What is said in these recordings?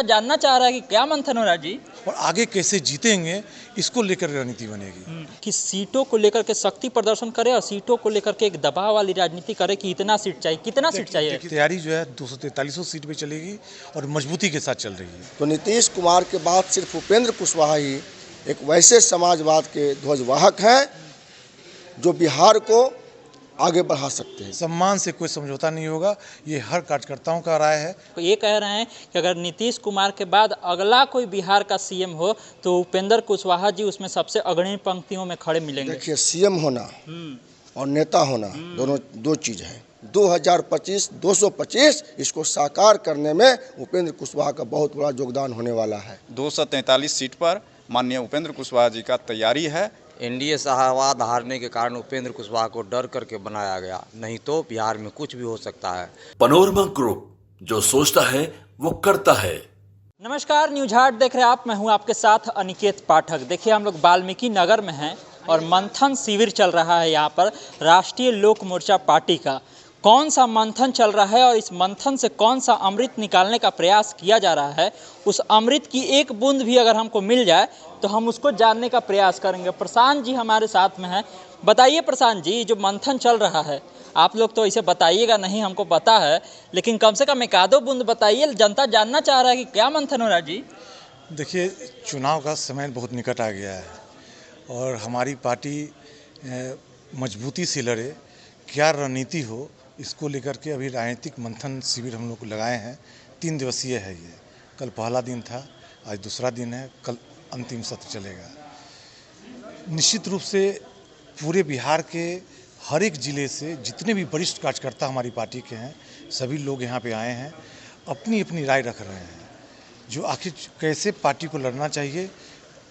जानना चाह रहा है कि क्या मंथन हो रहा है जी, और आगे कैसे जीतेंगे इसको लेकर रणनीति बनेगी। कि सीटों को लेकर के शक्ति प्रदर्शन करे और सीटों को लेकर के एक दबाव वाली राजनीति करे कि इतना सीट चाहिए, कितना सीट चाहिए। तैयारी जो है 243 सीट पे चलेगी और मजबूती के साथ चल रही है। तो नीतीश कुमार के बाद सिर्फ उपेंद्र कुशवाहा ही एक वैसे समाजवाद के ध्वजवाहक हैं जो बिहार को आगे बढ़ा सकते हैं। सम्मान से कोई समझौता नहीं होगा, ये हर कार्यकर्ताओं का राय है। तो ये कह रहे हैं कि अगर नीतीश कुमार के बाद अगला कोई बिहार का सीएम हो तो उपेंद्र कुशवाहा जी उसमें सबसे अग्रणी पंक्तियों में खड़े मिलेंगे। देखिए, सीएम होना और नेता होना दोनों दो चीज़ है। 2025 225 इसको साकार करने में उपेंद्र कुशवाहा का बहुत बड़ा योगदान होने वाला है। 243 सीट पर माननीय उपेंद्र कुशवाहा जी का तैयारी है। एनडीए शाहवाद हारने के कारण उपेंद्र कुशवाहा को डर करके बनाया गया, नहीं तो बिहार में कुछ भी हो सकता है। पनोरमा ग्रुप, जो सोचता है वो करता है। नमस्कार, न्यूज हाट देख रहे हैं आप, मैं हूं आपके साथ अनिकेत पाठक। देखिए, हम लोग वाल्मीकि नगर में हैं और मंथन शिविर चल रहा है यहाँ पर राष्ट्रीय लोक मोर्चा पार्टी का। कौन सा मंथन चल रहा है और इस मंथन से कौन सा अमृत निकालने का प्रयास किया जा रहा है, उस अमृत की एक बूंद भी अगर हमको मिल जाए तो हम उसको जानने का प्रयास करेंगे। प्रशांत जी हमारे साथ में हैं। बताइए प्रशांत जी, जो मंथन चल रहा है, आप लोग तो इसे बताइएगा नहीं, हमको पता है, लेकिन कम से कम एक आधो बूंद बताइए, जनता जानना चाह रहा है कि क्या मंथन हो रहा है जी। देखिए, चुनाव का समय बहुत निकट आ गया है और हमारी पार्टी मजबूती से लड़े, क्या रणनीति हो, इसको लेकर के अभी राजनीतिक मंथन शिविर हम लोग लगाए हैं। 3 दिवसीय है ये। कल पहला दिन था, आज दूसरा दिन है, कल अंतिम सत्र चलेगा। निश्चित रूप से पूरे बिहार के हर एक ज़िले से जितने भी वरिष्ठ कार्यकर्ता हमारी पार्टी के हैं, सभी लोग यहाँ पे आए हैं, अपनी अपनी राय रख रहे हैं, जो आखिर कैसे पार्टी को लड़ना चाहिए,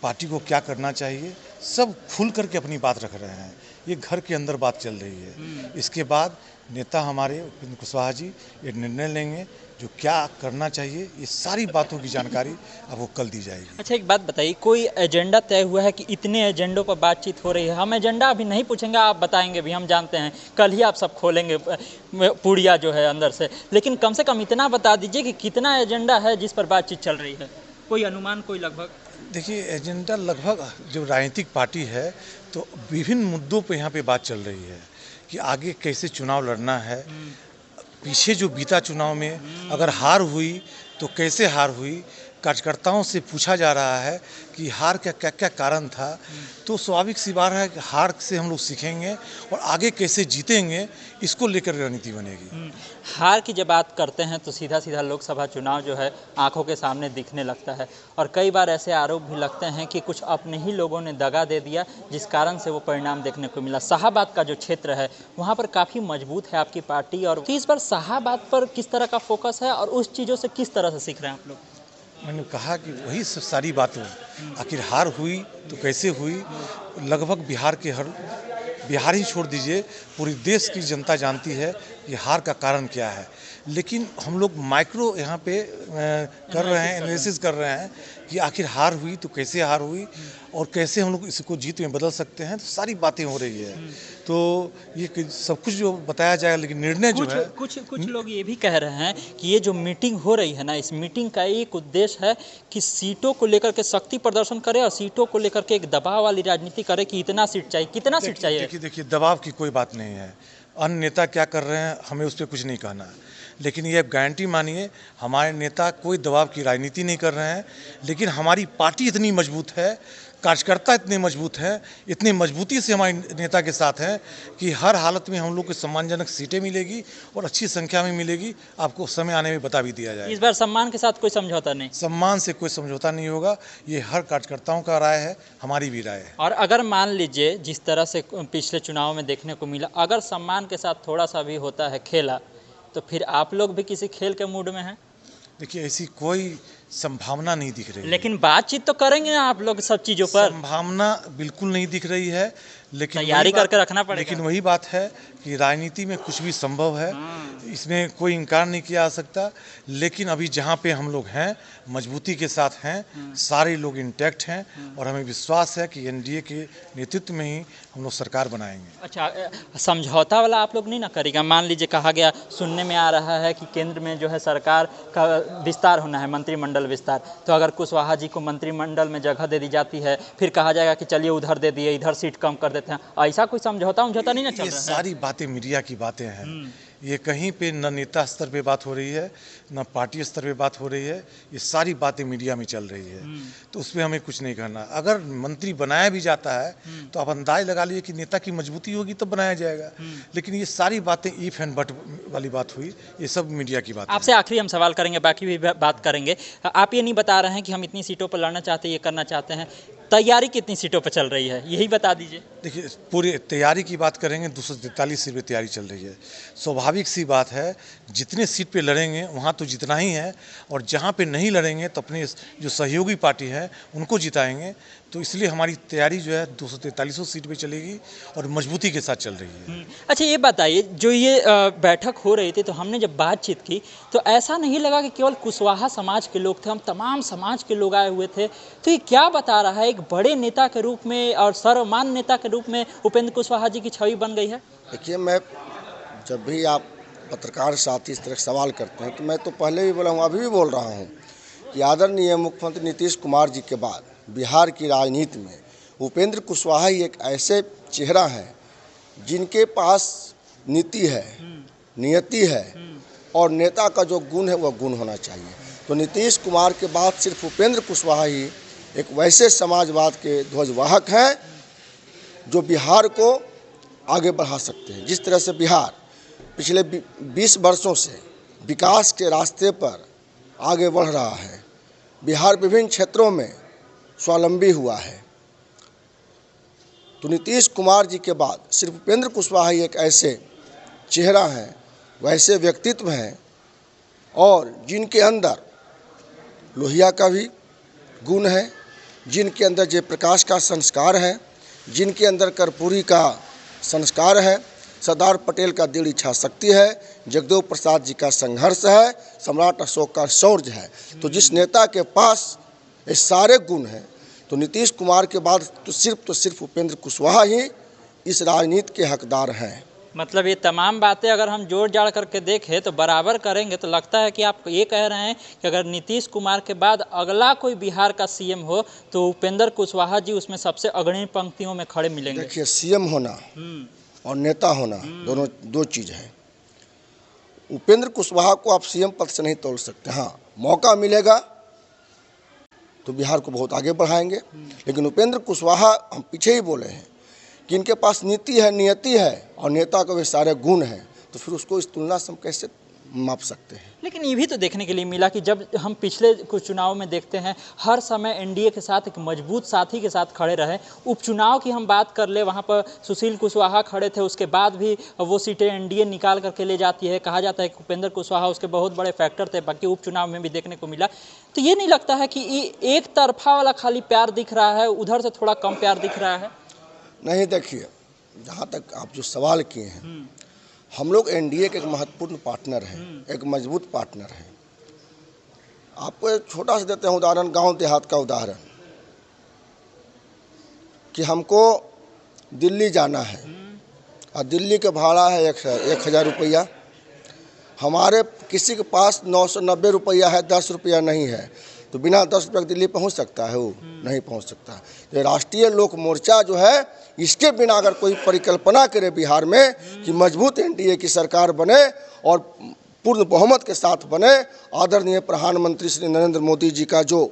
पार्टी को क्या करना चाहिए, सब खुल करके अपनी बात रख रहे हैं। ये घर के अंदर बात चल रही है। इसके बाद नेता हमारे उपेंद्र कुशवाहा जी ये निर्णय लेंगे जो क्या करना चाहिए। ये सारी बातों की जानकारी आपको कल दी जाएगी। अच्छा, एक बात बताइए, कोई एजेंडा तय हुआ है कि इतने एजेंडों पर बातचीत हो रही है? हम एजेंडा अभी नहीं पूछेंगे, आप बताएंगे भी, हम जानते हैं, कल ही आप सब खोलेंगे पुड़िया जो है अंदर से, लेकिन कम से कम इतना बता दीजिए कि कितना एजेंडा है जिस पर बातचीत चल रही है, कोई अनुमान, कोई लगभग। देखिए, एजेंडा लगभग, जो राजनीतिक पार्टी है तो विभिन्न मुद्दों पे यहाँ पे बात चल रही है कि आगे कैसे चुनाव लड़ना है। पीछे जो बीता चुनाव में अगर हार हुई तो कैसे हार हुई, कार्यकर्ताओं से पूछा जा रहा है कि हार का क्या क्या कारण था। तो स्वाभाविक सी बात है कि हार से हम लोग सीखेंगे और आगे कैसे जीतेंगे इसको लेकर रणनीति बनेगी। हार की जब बात करते हैं तो सीधा सीधा लोकसभा चुनाव जो है आंखों के सामने दिखने लगता है और कई बार ऐसे आरोप भी लगते हैं कि कुछ अपने ही लोगों ने दगा दे दिया, जिस कारण से वो परिणाम देखने को मिला। शाहाबाद का जो क्षेत्र है वहाँ पर काफ़ी मजबूत है आपकी पार्टी, और इस बार शाहाबाद पर किस तरह का फोकस है और उस चीज़ों से किस तरह से सीख रहे हैं आप लोग? मैंने कहा कि वही सब सारी बातें, आखिर हार हुई तो कैसे हुई, लगभग बिहार ही छोड़ दीजिए, पूरी देश की जनता जानती है कि हार का कारण क्या है। लेकिन हम लोग माइक्रो यहाँ पे कर रहे हैं, एनालिसिस कर रहे हैं कि आखिर हार हुई तो कैसे हार हुई और कैसे हम लोग इसको जीत में बदल सकते हैं। तो सारी बातें हो रही है, तो ये सब कुछ जो बताया जाएगा, लेकिन निर्णय जो है कुछ लोग ये भी कह रहे हैं कि ये जो मीटिंग हो रही है ना, इस मीटिंग का एक उद्देश्य है कि सीटों को लेकर के शक्ति प्रदर्शन करे और सीटों को लेकर के एक दबाव वाली राजनीति करे कि इतना सीट चाहिए, कितना सीट चाहिए। देखिए, दबाव की कोई बात नहीं है। अन्य नेता क्या कर रहे हैं हमें उस पर कुछ नहीं कहना है, लेकिन ये गारंटी मानिए हमारे नेता कोई दबाव की राजनीति नहीं कर रहे हैं। लेकिन हमारी पार्टी इतनी मजबूत है, कार्यकर्ता इतने मजबूत हैं, इतनी मजबूती से हमारे नेता के साथ हैं कि हर हालत में हम लोग को सम्मानजनक सीटें मिलेगी और अच्छी संख्या में मिलेगी। आपको समय आने में बता भी दिया जाए। इस बार सम्मान के साथ कोई समझौता नहीं? सम्मान से कोई समझौता नहीं होगा, ये हर कार्यकर्ताओं का राय है, हमारी भी राय है। और अगर मान लीजिए जिस तरह से पिछले चुनाव में देखने को मिला, अगर सम्मान के साथ थोड़ा सा भी होता है खेला, तो फिर आप लोग भी किसी खेल के मूड में हैं? देखिए, ऐसी कोई संभावना नहीं दिख रही है। लेकिन बातचीत तो करेंगे आप लोग सब चीज़ों पर? संभावना बिल्कुल नहीं दिख रही है, लेकिन तैयारी करके रखना पड़ेगा। लेकिन वही बात है कि राजनीति में कुछ भी संभव है, इसमें कोई इनकार नहीं किया जा सकता। लेकिन अभी जहाँ पे हम लोग हैं मजबूती के साथ हैं, सारे लोग इंटैक्ट हैं और हमें विश्वास है कि एनडीए के नेतृत्व में ही हम लोग सरकार बनाएंगे। अच्छा, समझौता वाला आप लोग नहीं ना करेगा? मान लीजिए कहा गया, सुनने में आ रहा है कि केंद्र में जो है सरकार का विस्तार होना है, मंत्रिमंडल विस्तार, तो अगर कुशवाहा जी को मंत्रिमंडल में जगह दे दी जाती है, फिर कहा जाएगा कि चलिए उधर दे दिए, इधर सीट कम कर देते हैं, ऐसा कोई समझौता नहीं ना चल ये रहा है? सारी बातें मीडिया की बातें हैं। ये कहीं पे न नेता स्तर पे बात हो रही है, न पार्टी स्तर पे बात हो रही है, ये सारी बातें मीडिया में चल रही है। तो उसमें हमें कुछ नहीं करना। अगर मंत्री बनाया भी जाता है तो आप अंदाज लगा लीजिए कि नेता की मजबूती होगी तो बनाया जाएगा। लेकिन ये सारी बातें इफ एंड बट वाली बात हुई, ये सब मीडिया की बात है। आपसे आखिरी हम सवाल करेंगे, बाकी भी बात करेंगे। आप ये नहीं बता रहे हैं कि हम इतनी सीटों पर लड़ना चाहते हैं, ये करना चाहते हैं, तैयारी कितनी सीटों पर चल रही है, यही बता दीजिए। देखिए, पूरी तैयारी की बात करेंगे, 243 सीट पे तैयारी चल रही है। स्वाभाविक सी बात है, जितने सीट पे लड़ेंगे वहाँ तो जितना ही है, और जहाँ पे नहीं लड़ेंगे तो अपने जो सहयोगी पार्टी है उनको जिताएंगे। तो इसलिए हमारी तैयारी जो है 243 सीट पे चलेगी और मजबूती के साथ चल रही है। अच्छा, ये बताइए, जो ये बैठक हो रही थी तो हमने जब बातचीत की तो ऐसा नहीं लगा कि केवल कुशवाहा समाज के लोग थे, हम तमाम समाज के लोग आए हुए थे। तो ये क्या बता रहा है, एक बड़े नेता के रूप में और सर्वमान्य नेता के रूप में उपेंद्र कुशवाहा जी की छवि बन गई है? देखिए, मैं जब भी आप पत्रकार साथी इस तरह सवाल करते हैं तो मैं तो पहले भी बोला हूँ, अभी भी बोल रहा हूँ कि आदरणीय मुख्यमंत्री नीतीश कुमार जी के बाद बिहार की राजनीति में उपेंद्र कुशवाहा ही एक ऐसे चेहरा हैं जिनके पास नीति है, नियति है और नेता का जो गुण है वह गुण होना चाहिए। तो नीतीश कुमार के बाद सिर्फ उपेंद्र कुशवाहा ही एक वैसे समाजवाद के ध्वजवाहक हैं जो बिहार को आगे बढ़ा सकते हैं। जिस तरह से बिहार पिछले 20 वर्षों से विकास के रास्ते पर आगे बढ़ रहा है, बिहार विभिन्न क्षेत्रों में स्वावलंबी हुआ है, तो नीतीश कुमार जी के बाद सिर्फ उपेंद्र कुशवाहा ही एक ऐसे चेहरा हैं, वैसे व्यक्तित्व हैं और जिनके अंदर लोहिया का भी गुण है, जिनके अंदर जयप्रकाश का संस्कार है, जिनके अंदर कर्पूरी का संस्कार है, सरदार पटेल का दृढ़ इच्छा शक्ति है, जगदेव प्रसाद जी का संघर्ष है, सम्राट अशोक का शौर्य है। तो जिस नेता के पास ये सारे गुण हैं तो नीतीश कुमार के बाद तो सिर्फ उपेंद्र कुशवाहा ही इस राजनीति के हकदार हैं। मतलब ये तमाम बातें अगर हम जोड़ जाड़ करके देखें तो बराबर करेंगे तो लगता है कि आप ये कह रहे हैं कि अगर नीतीश कुमार के बाद अगला कोई बिहार का सीएम हो तो उपेंद्र कुशवाहा जी उसमें सबसे अग्रणी पंक्तियों में खड़े मिलेंगे। देखिए, सीएम होना और नेता होना दोनों दो चीज़ है। उपेंद्र कुशवाहा को आप सीएम पद से नहीं तोड़ सकते। हाँ, मौका मिलेगा तो बिहार को बहुत आगे बढ़ाएंगे, लेकिन उपेंद्र कुशवाहा हम पीछे ही बोले हैं कि इनके पास नीति है, नियति है और नेता के वे सारे गुण हैं, तो फिर उसको इस तुलना से हम कैसे माप सकते हैं। लेकिन ये भी तो देखने के लिए मिला कि जब हम पिछले कुछ चुनाव में देखते हैं हर समय एनडीए के साथ एक मजबूत साथी के साथ खड़े रहे। उपचुनाव की हम बात कर ले, वहाँ पर सुशील कुशवाहा खड़े थे, उसके बाद भी वो सीटें एनडीए निकाल करके ले जाती है। कहा जाता है कि उपेंद्र कुशवाहा उसके बहुत बड़े फैक्टर थे, बाकी उपचुनाव में भी देखने को मिला। तो ये नहीं लगता है कि एक तरफा वाला खाली प्यार दिख रहा है, उधर से थोड़ा कम प्यार दिख रहा है? नहीं, देखिए, जहाँ तक आप जो सवाल किए हैं, हम लोग एनडीए के एक महत्वपूर्ण पार्टनर हैं, एक मजबूत पार्टनर हैं। आपको एक छोटा सा देते हैं उदाहरण, गांव देहात का उदाहरण, कि हमको दिल्ली जाना है और दिल्ली का भाड़ा है 1000 रुपया, हमारे किसी के पास 990 रुपया है, 10 रुपया नहीं है, तो बिना 10 रुपये दिल्ली पहुंच सकता है? वो नहीं पहुंच सकता। तो राष्ट्रीय लोक मोर्चा जो है, इसके बिना अगर कोई परिकल्पना करे बिहार में कि मजबूत एनडीए की सरकार बने और पूर्ण बहुमत के साथ बने, आदरणीय प्रधानमंत्री श्री नरेंद्र मोदी जी का जो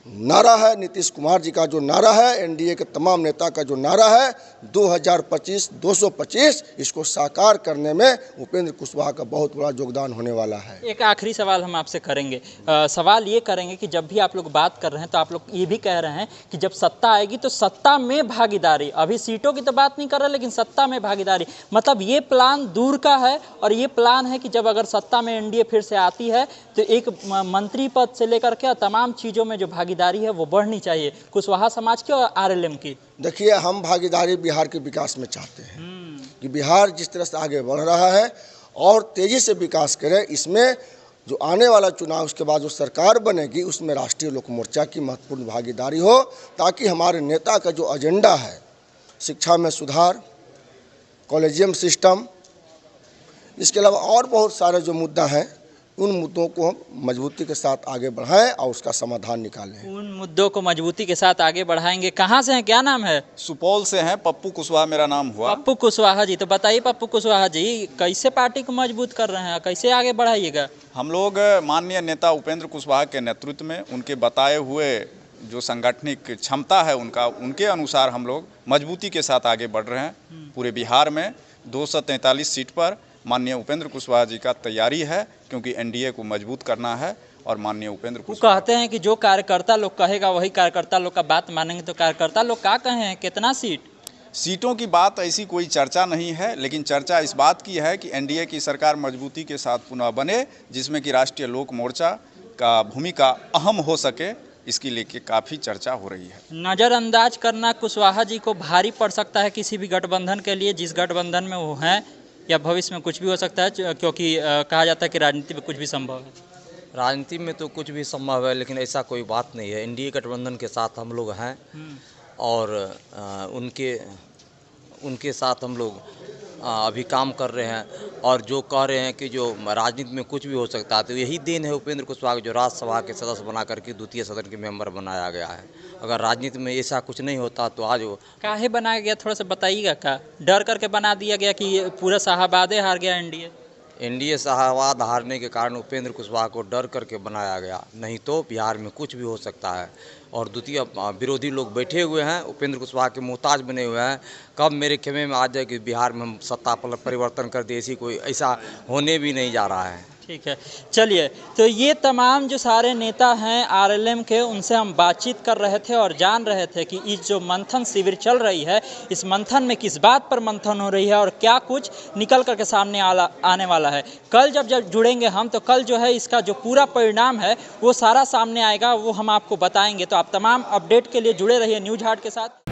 नारा है, नीतीश कुमार जी का जो नारा है, एनडीए के तमाम नेता का जो नारा है 2025 225, इसको साकार करने में उपेंद्र कुशवाहा का बहुत बड़ा योगदान होने वाला है। एक आखिरी सवाल हम आपसे करेंगे। सवाल ये करेंगे कि जब भी आप लोग बात कर रहे हैं तो आप लोग ये भी कह रहे हैं कि जब सत्ता आएगी तो सत्ता में भागीदारी, अभी सीटों की तो बात नहीं कर रहे लेकिन सत्ता में भागीदारी, मतलब ये प्लान दूर का है और ये प्लान है कि जब अगर सत्ता में एनडीए फिर से आती है तो एक मंत्री पद से लेकर के तमाम चीज़ों में जो भागीदारी भागीदारी है वो बढ़नी चाहिए, कुशवाहा समाज की और आरएलएम की। देखिए, हम भागीदारी बिहार के विकास में चाहते हैं कि बिहार जिस तरह से आगे बढ़ रहा है और तेज़ी से विकास करे, इसमें जो आने वाला चुनाव उसके बाद जो सरकार बनेगी उसमें राष्ट्रीय लोक मोर्चा की महत्वपूर्ण भागीदारी हो, ताकि हमारे नेता का जो एजेंडा है शिक्षा में सुधार, कॉलेजियम सिस्टम, इसके अलावा और बहुत सारे जो मुद्दा हैं उन मुद्दों को हम मजबूती के साथ आगे बढ़ाएं और उसका समाधान निकालें। उन मुद्दों को मजबूती के साथ आगे बढ़ाएंगे। कहाँ से हैं, क्या नाम है? सुपौल से हैं, पप्पू कुशवाहा मेरा नाम हुआ। पप्पू कुशवाहा जी, तो बताइए पप्पू कुशवाहा जी, कैसे पार्टी को मजबूत कर रहे हैं, कैसे आगे बढ़ाइएगा? हम लोग माननीय नेता उपेंद्र कुशवाहा के नेतृत्व में उनके बताए हुए जो सांगठनिक क्षमता है उनके अनुसार हम लोग मजबूती के साथ आगे बढ़ रहे हैं। पूरे बिहार में 243 सीट पर माननीय उपेंद्र कुशवाहा जी का तैयारी है, क्योंकि एनडीए को मजबूत करना है और माननीय उपेंद्र वो कुशवाहा कहते हैं कि जो कार्यकर्ता लोग कहेगा वही कार्यकर्ता लोग का बात मानेंगे, तो कार्यकर्ता लोग क्या कहे हैं, कितना सीटों की बात ऐसी कोई चर्चा नहीं है, लेकिन चर्चा इस बात की है कि एनडीए की सरकार मजबूती के साथ पुनः बने, जिसमें कि राष्ट्रीय लोक मोर्चा का भूमिका अहम हो सके, इसकी लेके काफ़ी चर्चा हो रही है। नज़रअंदाज करना कुशवाहा जी को भारी पड़ सकता है किसी भी गठबंधन के लिए, जिस गठबंधन में वो हैं, या भविष्य में कुछ भी हो सकता है, क्योंकि कहा जाता है कि राजनीति में कुछ भी संभव है। राजनीति में तो कुछ भी संभव है, लेकिन ऐसा कोई बात नहीं है। एनडीए गठबंधन के साथ हम लोग हैं और उनके साथ हम लोग अभी काम कर रहे हैं, और जो कह रहे हैं कि जो राजनीति में कुछ भी हो सकता है, तो यही देन है उपेंद्र कुशवाहा जो राज्यसभा के सदस्य बना करके द्वितीय सदन के मेंबर बनाया गया है। अगर राजनीति में ऐसा कुछ नहीं होता तो आज वो काहे बनाया गया, थोड़ा सा बताइएगा। का डर करके बना दिया गया कि पूरा शाहाबादे हार गया एनडीए शाहाबाद हारने के कारण उपेंद्र कुशवाहा को डर करके बनाया गया, नहीं तो बिहार में कुछ भी हो सकता है। और द्वितीय विरोधी लोग बैठे हुए हैं, उपेंद्र कुशवाहा के मोहताज बने हुए हैं। कब मेरे खेमे में आ जाए कि बिहार में हम सत्ता परिवर्तन कर दे, ऐसा होने भी नहीं जा रहा है। ठीक है, चलिए, तो ये तमाम जो सारे नेता हैं आरएलएम के, उनसे हम बातचीत कर रहे थे और जान रहे थे कि इस जो मंथन शिविर चल रही है, इस मंथन में किस बात पर मंथन हो रही है और क्या कुछ निकल करके सामने आने वाला है। कल जब जुड़ेंगे हम, तो कल जो है इसका जो पूरा परिणाम है वो सारा सामने आएगा, वो हम आपको बताएंगे। तो आप तमाम अपडेट के लिए जुड़े रहिए न्यूज़ हाट के साथ।